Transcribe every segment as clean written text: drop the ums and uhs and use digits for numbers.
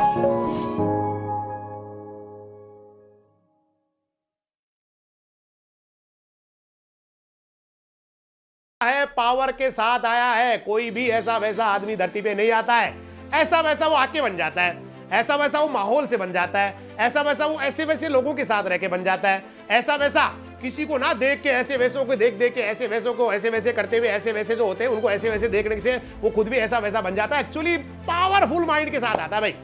है पावर के साथ आया है। कोई भी ऐसा वैसा आदमी धरती पे नहीं आता है। ऐसा वैसा वो आके बन जाता है, ऐसा वैसा वो माहौल से बन जाता है, ऐसा वैसा वो ऐसे वैसे लोगों के साथ रह के बन जाता है, ऐसा वैसा किसी को ना देख के ऐसे वैसों को देख देख के ऐसे वैसों को ऐसे वैसे करते हुए ऐसे वैसे जो होते हैं उनको ऐसे वैसे देखने से वो खुद भी ऐसा वैसा बन जाता है। एक्चुअली पावरफुल माइंड के साथ आता है भाई।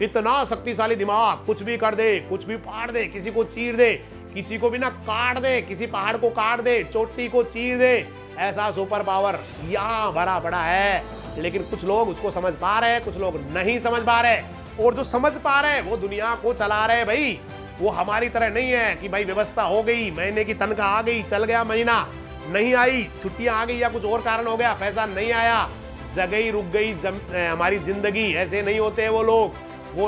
इतना शक्तिशाली दिमाग, कुछ भी कर दे, कुछ भी फाड़ दे, किसी को चीर दे, किसी को भी ना काट दे, किसी पहाड़ को काट दे, चोटी को चीर दे, ऐसा सुपर पावर यहाँ भरा पड़ा है। लेकिन कुछ लोग उसको समझ पा रहे हैं, कुछ लोग नहीं समझ पा रहे, और जो समझ पा रहे हैं वो दुनिया को चला रहे हैं भाई। वो हमारी तरह नहीं है कि भाई व्यवस्था हो गई, महीने की तनख्वाह आ गई, चल गया महीना, नहीं आई, छुट्टियां आ गई या कुछ और कारण हो गया, पैसा नहीं आया, जगह रुक गई हमारी जिंदगी। ऐसे नहीं होते हैं वो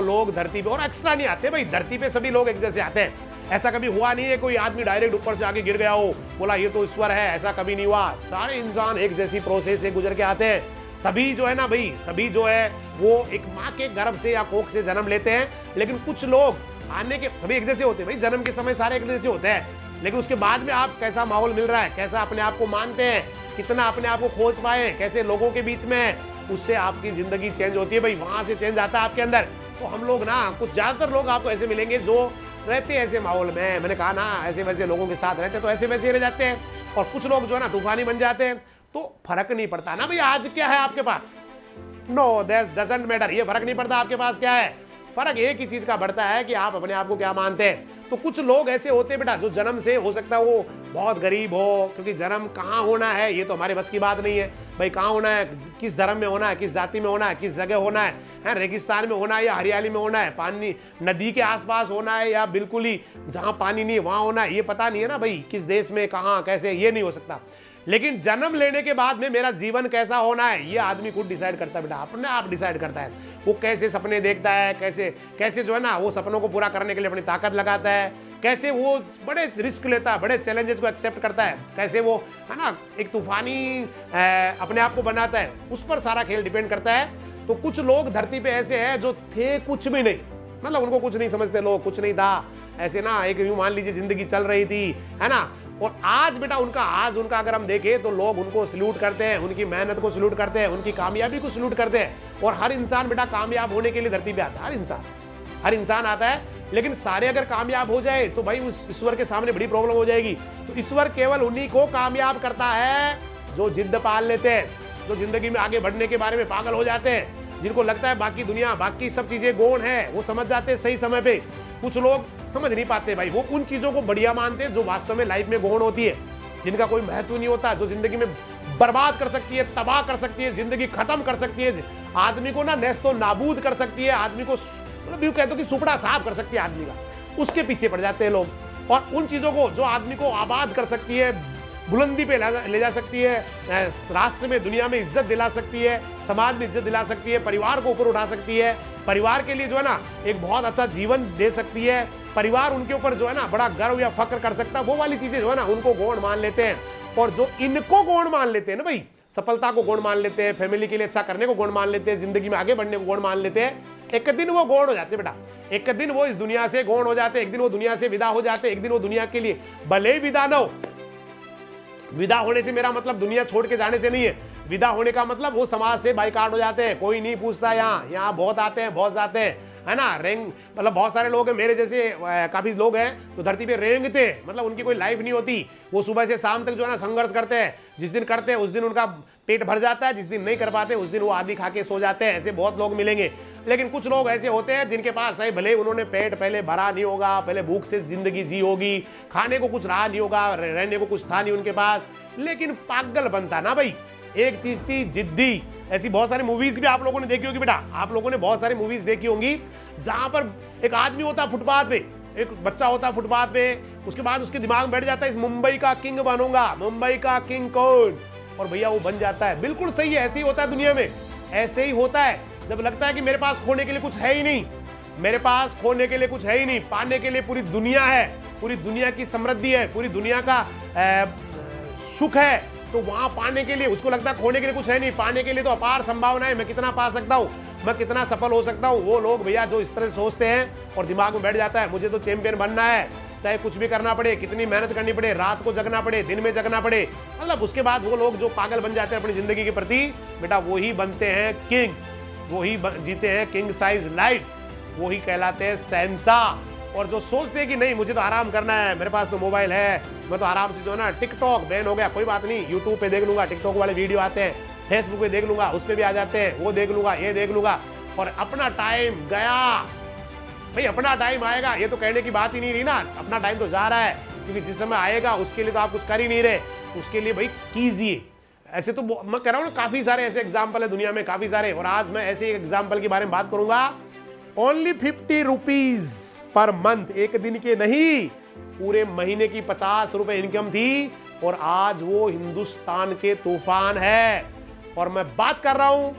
लोग धरती पे और एक्स्ट्रा नहीं आते भाई। धरती पे सभी लोग एक जैसे आते हैं। ऐसा कभी हुआ नहीं है कोई आदमी डायरेक्ट ऊपर से आके गिर गया हो, बोला ये तो ईश्वर है, ऐसा कभी नहीं हुआ। सारे इंसान एक जैसी प्रोसेस से गुजर के आते हैं। सभी जो है ना भाई, सभी जो है वो एक माँ के गर्भ से या कोख से जन्म लेते हैं। लेकिन कुछ लोग आने के सभी एक जैसे होते हैं भाई, जन्म के समय सारे एक जैसे होते हैं। लेकिन उसके बाद में आप कैसा माहौल मिल रहा है, कैसा अपने आप को मानते हैं, कितना अपने आप को खोज पाए, कैसे लोगों के बीच में, उससे आपकी जिंदगी चेंज होती है भाई। वहां से चेंज आता है आपके अंदर। तो हम लोग ना कुछ ज्यादातर लोग आपको ऐसे मिलेंगे जो रहते हैं ऐसे माहौल में, मैंने कहा ना ऐसे वैसे लोगों के साथ रहते तो ऐसे वैसे रह जाते हैं। और कुछ लोग जो है ना तूफानी बन जाते हैं। तो फर्क नहीं पड़ता ना भाई आज क्या है आपके पास, नो दैट डजंट मैटर, ये फर्क नहीं पड़ता आपके पास क्या है। फर्क एक ही चीज का पड़ता है कि आप अपने आप को क्या मानते हैं। तो कुछ लोग ऐसे होते हैं बेटा जो जन्म से हो सकता है वो बहुत गरीब हो, क्योंकि जन्म कहाँ होना है ये तो हमारे बस की बात नहीं है भाई। कहाँ होना है, किस धर्म में होना है, किस जाति में होना है, किस जगह होना है, रेगिस्तान में होना है या हरियाली में होना है, पानी नदी के आसपास होना है या बिल्कुल ही जहाँ पानी नहीं है वहाँ होना है, ये पता नहीं है ना भाई। किस देश में कहाँ कैसे ये नहीं हो सकता। लेकिन जन्म लेने के बाद में मेरा जीवन कैसा होना है ये आदमी खुद डिसाइड करता है बेटा, अपने आप डिसाइड करता है। वो कैसे सपने देखता है, कैसे कैसे जो है ना वो सपनों को पूरा करने के लिए अपनी ताकत लगाता है, कैसे वो बड़े रिस्क लेता है, बड़े चैलेंजेस को एक्सेप्ट करता है, कैसे वो है ना एक तूफानी अपने आप को बनाता है, उस पर सारा खेल डिपेंड करता है। तो कुछ लोग धरती पे ऐसे हैं जो थे कुछ भी नहीं, मतलब उनको कुछ नहीं समझते लोग, कुछ नहीं था, ऐसे ना एक यूं मान लीजिए जिंदगी चल रही थी, है ना। और आज बेटा उनका अगर हम देखें तो लोग उनको सल्यूट करते हैं, उनकी मेहनत को सल्यूट करते हैं, उनकी कामयाबी को सल्यूट करते हैं। और हर इंसान बेटा कामयाब होने के लिए धरती पे आता है, हर इंसान आता है। लेकिन सारे अगर कामयाब हो जाए तो भाई उस ईश्वर के सामने बड़ी प्रॉब्लम हो जाएगी। तो ईश्वर केवल उन्हीं को कामयाब करता है जो जिद्द पाल लेते हैं, जो जिंदगी में आगे बढ़ने के बारे में पागल हो जाते हैं, जिनको लगता है बाकी दुनिया बाकी सब चीजें गौण है, वो समझ जाते हैं सही समय पे। कुछ लोग समझ नहीं पाते भाई, वो उन चीजों को बढ़िया मानते हैं जो वास्तव में लाइफ में गौण होती है, जिनका कोई महत्व नहीं होता, जो जिंदगी में बर्बाद कर सकती है, तबाह कर सकती है, जिंदगी खत्म कर सकती है, आदमी को ना नेस्तो नाबूद कर सकती है, आदमी को मतलब यूं कहते हो कि सुपड़ा साफ कर सकती है आदमी का, उसके पीछे पड़ जाते हैं लोग। और उन चीजों को जो आदमी को आबाद कर सकती है, बुलंदी पे ले जा सकती है, राष्ट्र में दुनिया में इज्जत दिला सकती है, समाज में इज्जत दिला सकती है, परिवार को ऊपर उठा सकती है, परिवार के लिए जो है ना एक बहुत अच्छा जीवन दे सकती है, परिवार उनके ऊपर जो है ना बड़ा गर्व या फक्र कर सकता है, वो वाली चीजें जो है ना उनको गौण मान लेते हैं। और जो इनको गौण मान लेते हैं ना भाई, सफलता को गौण मान लेते हैं, फैमिली के लिए अच्छा करने को गौण मान लेते हैं, जिंदगी में आगे बढ़ने को गौण मान लेते हैं, एक दिन वो गौण हो जाते हैं बेटा, एक दिन वो इस दुनिया से गौण हो जाते हैं, एक दिन वो दुनिया से विदा हो जाते हैं, एक दिन वो दुनिया के लिए भले ही विदा ना हो। विदा होने से मेरा मतलब दुनिया छोड़ के जाने से नहीं है, विदा होने का मतलब वो समाज से बाइकाट हो जाते हैं, कोई नहीं पूछता। यहाँ बहुत आते हैं, बहुत जाते हैं, है ना। रेंग मतलब बहुत सारे लोग हैं मेरे जैसे, काफी लोग हैं तो धरती पे रेंगते हैं, मतलब उनकी कोई लाइफ नहीं होती, वो सुबह से शाम तक जो है ना संघर्ष करते हैं, जिस दिन करते हैं उस दिन उनका पेट भर जाता है, जिस दिन नहीं कर पाते उस दिन वो आधी खा के सो जाते हैं। ऐसे बहुत लोग मिलेंगे। लेकिन कुछ लोग ऐसे होते हैं जिनके पास है, भले उन्होंने पेट पहले भरा नहीं होगा, पहले भूख से जिंदगी जी होगी, खाने को कुछ रहा नहीं होगा, रहने को कुछ था नहीं उनके पास, लेकिन पागल बनता ना भाई। एक चीज थी जिद्दी। ऐसी बहुत सारी मूवीज भी आप लोगों ने देखी होगी बेटा, आप लोगों ने बहुत सारी मूवीज देखी होंगी जहां पर एक आदमी होता फुटपाथ पे, एक बच्चा होता फुटपाथ पे, उसके बाद उसके दिमाग में बैठ जाता है इस मुंबई का किंग बनूंगा, मुंबई का किंग कौन, और भैया वो बन जाता है। बिल्कुल सही है, ऐसे ही होता है दुनिया में, ऐसे ही होता है। जब लगता है कि मेरे पास खोने के लिए कुछ है ही नहीं, मेरे पास खोने के लिए कुछ है ही नहीं, पाने के लिए पूरी दुनिया है, पूरी दुनिया की समृद्धि है, पूरी दुनिया का सुख है, तो वहां पाने के लिए उसको लगता है खोने के लिए कुछ है नहीं, पाने के लिए तो अपार संभावना है, मैं कितना पा सकता हूं। मैं कितना सफल हो सकता हूँ। वो लोग भैया जो इस तरह से सोचते हैं और दिमाग में बैठ जाता है मुझे तो चैंपियन बनना है, चाहे कुछ भी करना पड़े, कितनी मेहनत करनी पड़े, रात को जगना पड़े, दिन में जगना पड़े, मतलब उसके बाद वो लोग जो पागल बन जाते हैं अपनी जिंदगी के प्रति, बेटा वही बनते हैं किंग, वही जीते हैं किंग साइज लाइफ, वही कहलाते हैं शहंशाह। और जो सोचते हैं कि नहीं मुझे तो आराम करना है, मेरे पास तो मोबाइल है, मैं तो आराम से जो है ना, टिकटॉक बैन हो गया कोई बात नहीं, यूट्यूब पे देख लूंगा, टिकटॉक वाले वीडियो आते हैं, फेसबुक पे देख लूंगा, उस पे भी आ जाते हैं, वो देख लूंगा, ये देख लूंगा, और अपना टाइम गया भाई। अपना टाइम आएगा ये तो कहने की बात ही नहीं रही ना, अपना टाइम तो जा रहा है, क्योंकि जिस समय आएगा उसके लिए तो आप कुछ कर ही नहीं रहे, उसके लिए भाई कीजिए। ऐसे तो मैं कह रहा हूँ ना, काफी सारे ऐसे एग्जाम्पल है दुनिया में, काफी सारे, और आज मैं ऐसे एक एग्जाम्पल के बारे में बात करूंगा। ओनली 50 रुपीज पर मंथ, एक दिन के नहीं, पूरे महीने की 50 रुपए इनकम थी, और आज वो हिंदुस्तान के तूफान है। और मैं बात कर रहा हूं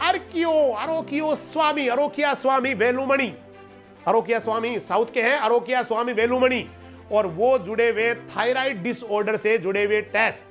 अरोकियो स्वामी वेलुमणि, अरोकिया स्वामी साउथ के हैं, अरोकिया स्वामी वेलुमणि, और वो जुड़े हुए थायराइड डिसऑर्डर से जुड़े हुए टेस्ट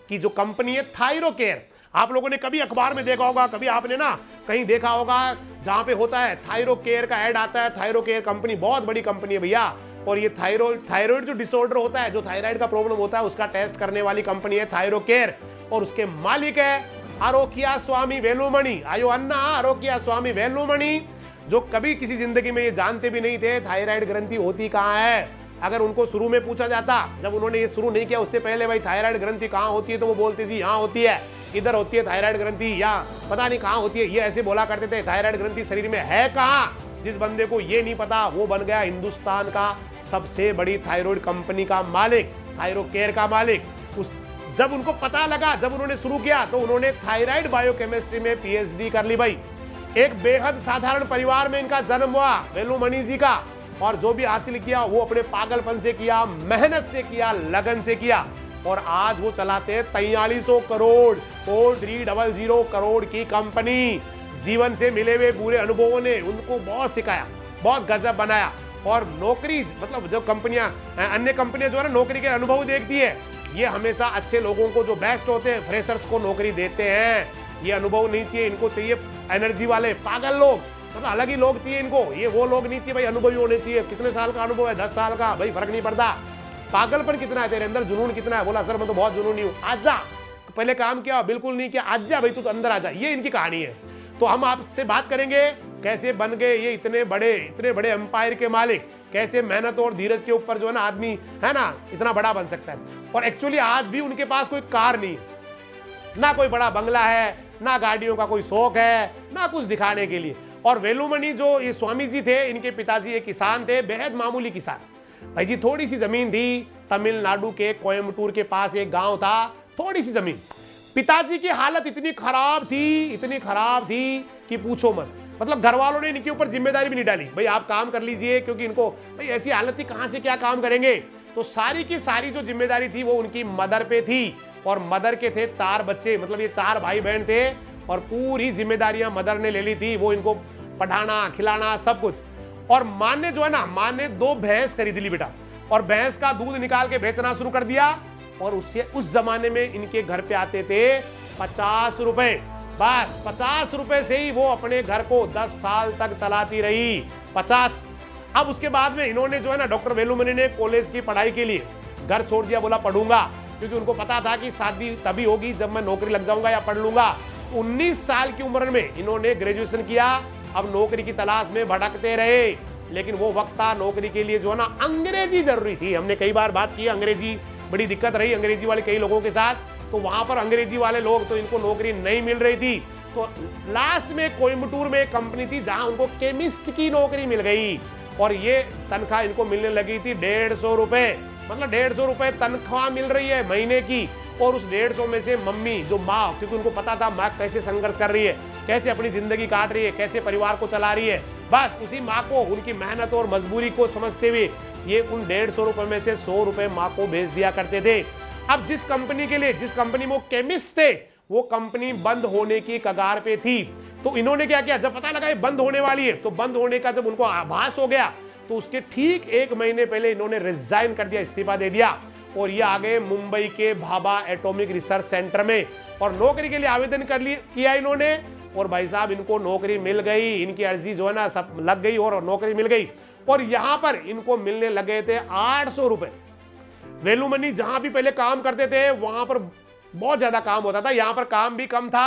की जो कंपनी है थायरोकेयर। आप लोगों ने कभी अखबार में देखा होगा, कभी आपने ना कहीं देखा होगा जहां पे होता है थायरोकेयर का ऐड आता है। थायरोकेयर कंपनी बहुत बड़ी कंपनी है भैया, और ये थायराइड जो डिसऑर्डर होता है, जो थायराइड का प्रॉब्लम होता है, उसका टेस्ट करने वाली कंपनी है थायरोकेयर, और उसके मालिक है अरोकिया स्वामी वेलुमणि। आयो अन्ना अरोकिया स्वामी वेलुमणि, जो कभी किसी जिंदगी में ये जानते भी नहीं थे थायराइड ग्रंथि होती कहाँ है। अगर उनको शुरू में पूछा जाता, जब उन्होंने ये शुरू नहीं किया उससे पहले, भाई थायराइड ग्रंथि कहाँ होती है, तो वो बोलते जी यहाँ होती है, इधर होती है थायराइड ग्रंथि, या पता नहीं कहाँ होती है, ये ऐसे बोला करते थे। थायराइड ग्रंथि शरीर में है कहाँ, जिस बंदे को ये नहीं पता वो बन गया हिंदुस्तान का सबसे बड़ी थायराइड कंपनी का मालिक, थायरोकेयर का मालिक। जब उनको पता लगा, जब उन्होंने शुरू किया, तो उन्होंने थायराइड बायोकेमिस्ट्री में पीएचडी कर ली। भाई एक बेहद साधारण परिवार में इनका जन्म हुआ वेलुमणि जी का, और जो भी हासिल किया वो अपने पागलपन से किया, मेहनत से किया, लगन से किया, और आज वो चलाते हैं 4300 करोड़ 4300 करोड़ की कंपनी। जीवन से मिले हुए पूरे अनुभवों ने उनको बहुत सिखाया, बहुत गजब बनाया। और नौकरी, मतलब जो कंपनियां, अन्य कंपनियां जो है ना नौकरी के अनुभव देखती है, ये हमेशा अच्छे लोगों को, जो बेस्ट होते हैं, फ्रेशर्स को नौकरी देते हैं। ये अनुभव नहीं चाहिए इनको, चाहिए एनर्जी वाले पागल लोग, मतलब अलग ही लोग चाहिए इनको। ये वो लोग नहीं चाहिए भाई, अनुभवी होने चाहिए। कितने साल का अनुभव है, 10 साल का, भाई फर्क नहीं पड़ता। पागलपन कितना है तेरे अंदर, जुनून कितना है। बोला सर मैं तो बहुत जुनूनी हूं, आजा, पहले काम किया, बिल्कुल नहीं किया, आजा भाई तू तो अंदर आजा। ये इनकी कहानी है। तो हम आपसे बात करेंगे कैसे बन गए ये इतने बड़े एम्पायर के मालिक, कैसे मेहनत और धीरज के ऊपर जो है ना आदमी है ना इतना बड़ा बन सकता है। और एक्चुअली आज भी उनके पास कोई कार नहीं है, ना कोई बड़ा बंगला है, ना गाड़ियों का कोई शौक है, ना कुछ दिखाने के लिए। और वेलुमणि जो ये स्वामी जी थे, इनके पिताजी एक किसान थे, बेहद मामूली किसान। भाई जी थोड़ी सी जमीन थी, तमिलनाडु के कोयम्बटूर के पास एक गांव था, थोड़ी सी जमीन। पिताजी की हालत इतनी खराब थी कि पूछो मत। मतलब घर वालों ने इनके ऊपर जिम्मेदारी भी नहीं डाली, भाई आप काम कर लीजिए, क्योंकि इनको भाई ऐसी हालत थी, कहां से क्या काम करेंगे। तो सारी की सारी जो जिम्मेदारी थी वो उनकी मदर पे थी। और मदर के थे 4 बच्चे, मतलब ये 4 भाई बहन थे, और पूरी जिम्मेदारियां मदर ने ले ली थी। वो इनको पढ़ाना, खिलाना, सब कुछ। और मां ने जो है ना, मां ने 2 भैंस खरीद ली बेटा, और भैंस का दूध निकाल के बेचना शुरू कर दिया। और उससे उस जमाने में इनके घर पे आते थे 50 रुपए, बस 50 रुपए से ही वो अपने घर को 10 साल तक चलाती रही, 50। अब उसके बाद में इन्होंने जो है ना, डॉक्टर वेलुमणि ने कॉलेज की पढ़ाई के लिए घर छोड़ दिया, बोला पढ़ूंगा, क्योंकि उनको पता था कि शादी तभी होगी जब मैं नौकरी लग जाऊंगा या पढ़ लूंगा। 19 साल की उम्र में इन्होंने ग्रेजुएशन किया। अब नौकरी की तलाश में भटकते रहे, लेकिन वो वक्त था नौकरी के लिए जो है ना अंग्रेजी जरूरी थी। हमने कई बार बात की, अंग्रेजी बड़ी दिक्कत रही अंग्रेजी वाले कई लोगों के साथ। तो वहां पर अंग्रेजी वाले लोग, तो इनको नौकरी नहीं मिल रही थी। तो लास्ट में कोयम्बटूर में एक कंपनी थी जहां उनको केमिस्ट की नौकरी मिल गई, और ये तनख्वाह इनको मिलने लगी थी 150 रुपए। मतलब 150 रुपए तनख्वाह मिल रही है महीने की। और उस 150 में से मम्मी, जो माँ, क्योंकि उनको पता था माँ कैसे संघर्ष कर रही है, कैसे अपनी जिंदगी काट रही है, कैसे परिवार को चला रही है, बस उसी माँ को, उनकी मेहनत और मजबूरी को समझते हुए ये उन 150 रुपए में से 100 रुपए माँ को भेज दिया करते थे। अब जिस कंपनी के लिए, जिस कंपनी में वो केमिस्ट थे, वो कंपनी बंद होने की कगार पे थी। तो इन्होंने क्या किया, जब पता लगा ये बंद होने वाली है, तो बंद होने का जब उनको आभास हो गया, तो उसके ठीक 1 महीने पहले इन्होंने रिजाइन कर दिया, इस्तीफा दे दिया, और ये आ गए मुंबई के भाभा एटॉमिक रिसर्च सेंटर में। और नौकरी के लिए आवेदन किया इन्होंने, और भाई साहब इनको नौकरी मिल गई, इनकी अर्जी जो है ना सब लग गई और नौकरी मिल गई। और यहां पर इनको मिलने लगे थे 800 रुपए। वैल्यू मनी जहां भी पहले काम करते थे वहां पर बहुत ज्यादा काम होता था, यहां पर काम भी कम था,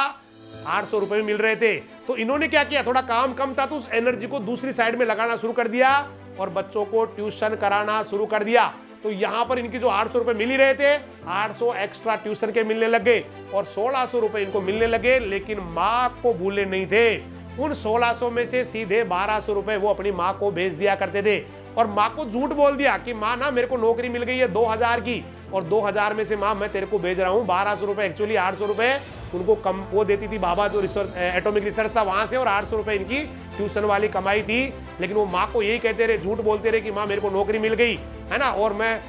800 रुपए में मिल रहे थे। तो इन्होंने क्या किया, थोड़ा काम कम था तो उस एनर्जी को दूसरी साइड में लगाना शुरू कर दिया और बच्चों को ट्यूशन कराना शुरू कर दिया। तो यहां पर इनकी जो 800 रुपए मिल ही रहे थे, 800 एक्स्ट्रा ट्यूशन के मिलने लगे और 1600 रुपए इनको मिलने लगे। लेकिन मां को भूले नहीं थे, उन 1600 में से सीधे 1200 रुपए वो अपनी मां को भेज दिया करते थे और मां को झूठ बोल दिया कि मां ना मेरे को नौकरी मिल गई है 2000 की और 2000 में से मां मैं तेरे को भेज रहा हूं 1200 रुपए। एक्चुअली 800 रुपए उनको कम वो देती थी बाबा जो रिसर्च एटॉमिक रिसर्च था वहां से, और 800 रुपए इनकी ट्यूशन वाली कमाई थी। लेकिन वो मां को यही कहते रहे, झूठ बोलते रहे कि मां मेरे को नौकरी मिल गई है ना। और मैं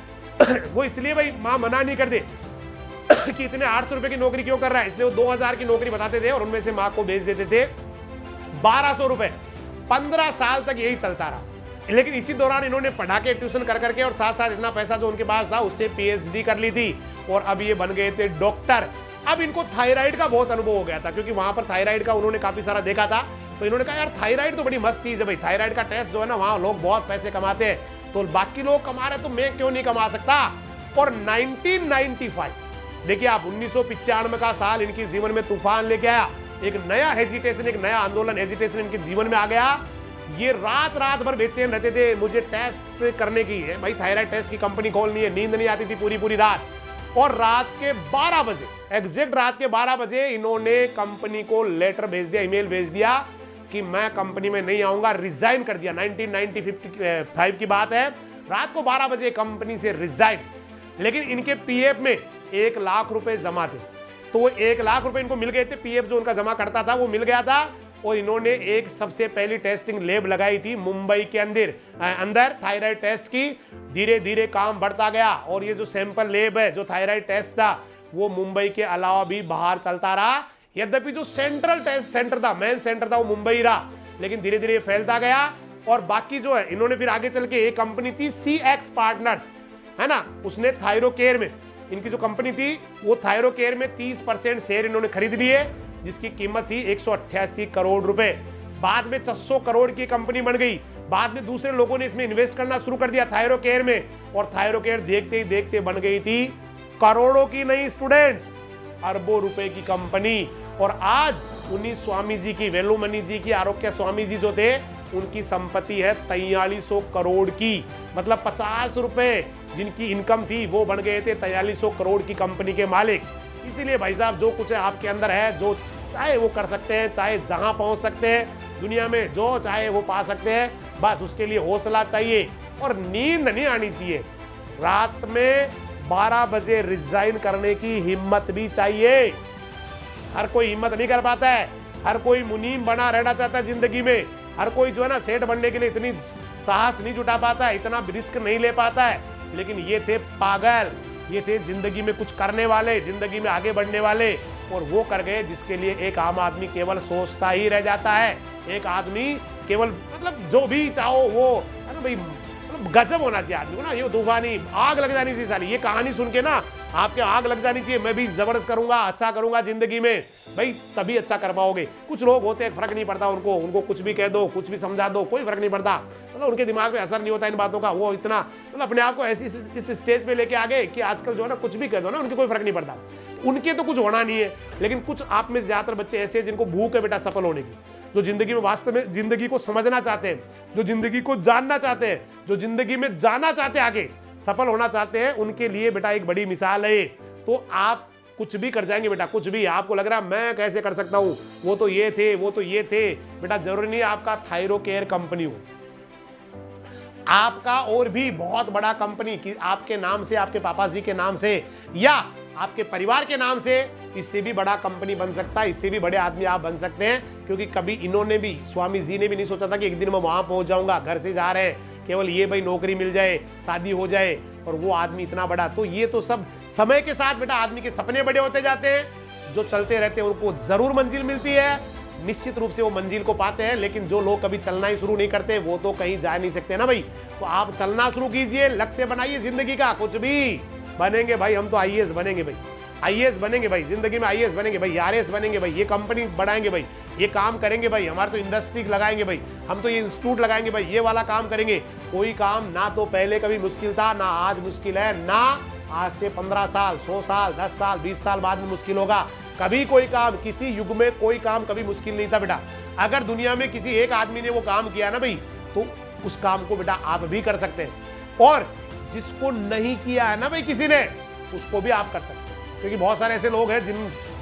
वो इसलिए भाई मां मना नहीं करते कि इतने 800 रुपए की नौकरी क्यों कर रहा है, इसलिए वो 2000 की नौकरी बताते थे और उनमें से मां को भेज देते थे 1200 रुपए। 15 साल तक यही चलता रहा। लेकिन इसी दौरान इन्होंने पढ़ा के ट्यूशन कर करके और साथ साथ इतना पैसा जो उनके पास था उससे पीएचडी कर ली थी और अब ये बन गए थे डॉक्टर। अब इनको थायराइड का बहुत अनुभव हो गया था क्योंकि वहां पर थायराइड का उन्होंने काफी सारा देखा था। तो इन्होंने कहा यार थायराइड तो बड़ी मस्त चीज है भाई, थायराइड का टेस्ट जो है ना वहां लोग बहुत पैसे कमाते हैं, तो बाकी लोग कमा रहे तो मैं क्यों नहीं कमा सकता। और 1995 देखिए आप 1995 का साल इनके जीवन में तूफान लेके आया। एक नया हेजिटेशन, एक नया आंदोलन हेजिटेशन इनके जीवन में आ गया। ये रात रात भर बेचैन रहते थे, मुझे टेस्ट करने की है भाई, थायराइड टेस्ट की कंपनी खोलनी है, नींद नहीं आती थी पूरी पूरी रात। और रात के 12 बजे, एग्जैक्ट रात के 12 बजे इन्होंने कंपनी को लेटर भेज दिया, ईमेल भेज दिया कि मैं कंपनी में नहीं आऊंगा, रिजाइन कर दिया। 1995 की बात है, रात को 12 बजे कंपनी से रिजाइन। लेकिन इनके पीएफ में 1 लाख रुपए जमा थे, तो वो 1 लाख रुपए इनको मिल गए थे, पीएफ जो उनका जमा करता था वो मिल गया था। और इन्होंने एक सबसे पहली टेस्टिंग लैब लगाई थी मुंबई के अंदर थायराइड टेस्ट की। धीरे धीरे काम बढ़ता गया और ये जो सैंपल लैब है जो थायराइड टेस्ट था वो मुंबई के अलावा भी बाहर चलता रहा। यद्यपि जो सेंट्रल टेस्ट सेंटर था, मेन सेंटर था, वो मुंबई रहा, लेकिन धीरे धीरे फैलता गया। और बाकी जो है इन्होंने फिर आगे चल के एक कंपनी थी CX पार्टनर्स, है ना, उसने थायरोकेयर में, इनकी जो कंपनी थी वो थायरोकेयर में 30% शेयर इन्होंने खरीद लिए जिसकी कीमत थी 188 करोड़ रुपए। बाद में 600 करोड़ की कंपनी बन गई। बाद में दूसरे लोगों ने इसमें इन्वेस्ट करना शुरू कर दिया थायरोकेयर में, और थायरोकेयर देखते ही देखते बन गई थी करोड़ों की नहीं स्टूडेंट्स, अरबों रुपए की कंपनी। और आज उन्हीं स्वामी जी की, वेलुमणि जी की, आरोग्य स्वामी जी जो थे, उनकी संपत्ति है 4300 करोड़ की। मतलब 50 रुपए जिनकी इनकम थी वो बन गए थे 4300 करोड़ की कंपनी के मालिक। इसीलिए भाई साहब जो कुछ है आपके अंदर है, जो चाहे वो कर सकते हैं, चाहे जहां पहुंच सकते हैं दुनिया में, जो चाहे वो पा सकते हैं। बस उसके लिए हौसला चाहिए और नींद नहीं आनी चाहिए। रात में 12 बजे रिजाइन करने की हिम्मत भी चाहिए। हर कोई हिम्मत नहीं कर पाता है, हर कोई मुनीम बना रहना चाहता है जिंदगी में, हर कोई जो है ना सेठ बनने के लिए इतनी साहस नहीं जुटा पाता है, इतना रिस्क नहीं ले पाता है। लेकिन ये थे पागल, ये थे जिंदगी में कुछ करने वाले, जिंदगी में आगे बढ़ने वाले, और वो कर गए जिसके लिए एक आम आदमी केवल सोचता ही रह जाता है। एक आदमी केवल मतलब जो भी चाहो वो है ना भाई, मतलब गजब होना चाहिए आदमी को ना, ये तूफानी आग लग जानी चाहिए साली। ये कहानी सुन के ना आपके आग लग जानी चाहिए, मैं भी जबरदस्त करूंगा, अच्छा करूंगा जिंदगी में, भाई तभी अच्छा कर पाओगे। कुछ लोग होते हैं फर्क नहीं पड़ता उनको कुछ भी कह दो, कुछ भी समझा दो, कोई फर्क नहीं पड़ता, मतलब उनके दिमाग में असर नहीं होता इन बातों का। वो इतना मतलब अपने आप को ऐसी इस स्टेज पे लेके आ गए कि आजकल जो है ना कुछ भी कह दो ना उनके कोई फर्क नहीं पड़ता। उनके तो कुछ होना नहीं है, लेकिन कुछ आप में ज्यादातर बच्चे ऐसे हैं जिनको भूख है बेटा सफल होने की, जो जिंदगी में वास्तव में जिंदगी को समझना चाहते हैं, जो जिंदगी को जानना चाहते हैं, जो जिंदगी में जाना चाहते हैं, आगे सफल होना चाहते हैं, उनके लिए बेटा एक बड़ी मिसाल है। तो आप कुछ भी कर जाएंगे बेटा, कुछ भी। आपको लग रहा है मैं कैसे कर सकता हूं, वो तो ये थे, वो तो ये थे, बेटा जरूरी नहीं आपका थायरोकेयर कंपनी हो, आपका और भी बहुत बड़ा कंपनी कि आपके नाम से, आपके पापा जी के नाम से या आपके परिवार के नाम से, इससे भी बड़ा कंपनी बन सकता है, इससे भी बड़े आदमी आप बन सकते हैं। क्योंकि कभी इन्होंने भी, स्वामी जी ने भी नहीं सोचा था कि एक दिन मैं वहां पहुंच जाऊंगा। घर से जा रहे हैं केवल ये भाई नौकरी मिल जाए, शादी हो जाए, और वो आदमी इतना बड़ा। तो ये तो सब समय के साथ बेटा आदमी के सपने बड़े होते जाते हैं, जो चलते रहते हैं उनको जरूर मंजिल मिलती है, निश्चित रूप से वो मंजिल को पाते हैं। लेकिन जो लोग कभी चलना ही शुरू नहीं करते वो तो कहीं जा नहीं सकते ना भाई। तो आप चलना शुरू कीजिए, लक्ष्य बनाइए जिंदगी का, कुछ भी बनेंगे भाई, हम तो आईएएस बनेंगे भाई, आईएएस बनेंगे भाई, जिंदगी में आईएएस बनेंगे भाई, आरएएस बनेंगे भाई, ये कंपनी बढ़ाएंगे भाई, ये काम करेंगे भाई, हमारे तो इंडस्ट्री लगाएंगे भाई, हम तो ये इंस्टीट्यूट लगाएंगे भाई, ये वाला काम करेंगे। कोई काम ना तो पहले कभी मुश्किल था, ना आज मुश्किल है, ना आज से 15 साल, 100 साल, 10 साल, 20 साल बाद में मुश्किल होगा। कभी कोई काम, किसी युग में कोई काम कभी मुश्किल नहीं था बेटा। अगर दुनिया में किसी एक आदमी ने वो काम किया ना भाई, तो उस काम को बेटा आप भी कर सकते हैं। और जिसको नहीं किया है ना भाई किसी ने, उसको भी आप कर सकते हैं। क्योंकि बहुत सारे ऐसे लोग हैं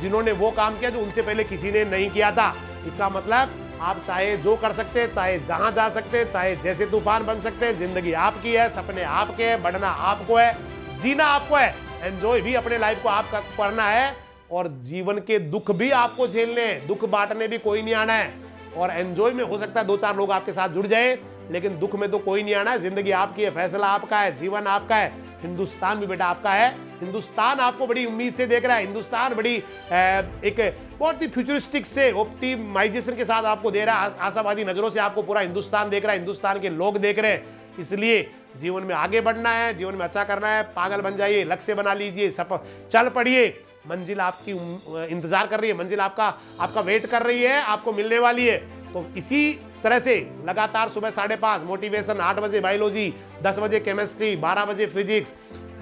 जिन्होंने वो काम किया जो उनसे पहले किसी ने नहीं किया था। इसका मतलब आप चाहे जो कर सकते हैं, चाहे जहां जा सकते हैं, चाहे जैसे तूफान बन सकते हैं। जिंदगी आपकी है, सपने आपके हैं, बढ़ना आपको है, जीना आपको है, एंजॉय भी अपने लाइफ को आपका करना है। और जीवन के दुख भी आपको झेलने हैं, दुख बांटने भी कोई नहीं आना है। और एंजॉय में हो सकता है 2-4 लोग आपके साथ जुड़ जाए, लेकिन दुख में तो कोई नहीं आना है। जिंदगी आपकी है, फैसला आपका है, जीवन आपका है, हिंदुस्तान भी बेटा आपका है। हिंदुस्तान आपको बड़ी उम्मीद से देख रहा है। हिंदुस्तान बड़ी एक बहुत ही फ्यूचरिस्टिक से ऑप्टिमाइजेशन के साथ आपको दे रहा है, आशावादी नजरों से आपको पूरा हिंदुस्तान देख रहा है, हिंदुस्तान के लोग देख रहे हैं। इसलिए जीवन में आगे बढ़ना है, जीवन में अच्छा करना है। पागल बन जाइए, लक्ष्य बना लीजिए, चल पड़िए। मंजिल आपकी इंतजार कर रही है, मंजिल आपका वेट कर रही है, आपको मिलने वाली है। तो इसी तरह से लगातार सुबह 5:30 मोटिवेशन, 8 बजे बायोलॉजी, 10 बजे केमिस्ट्री, 12 बजे फिजिक्स,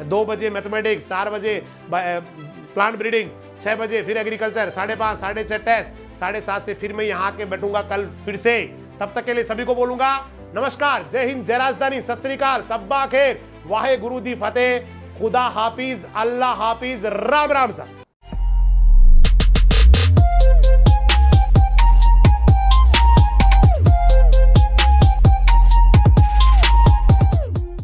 2 बजे मैथमेटिक्स, 4 बजे प्लांट ब्रीडिंग, 6 बजे फिर एग्रीकल्चर, 5:30, 6:30 टेस्ट, 7:30 से फिर मैं यहाँ के बैठूंगा कल फिर से। तब तक के लिए सभी को बोलूंगा नमस्कार, जय हिंद, जय राजधानी, सत श्री अकाल, सब्बा खैर, वाहे गुरु दी फतेह, खुदा हाफिज, अल्लाह हाफिज, राम राम साहब।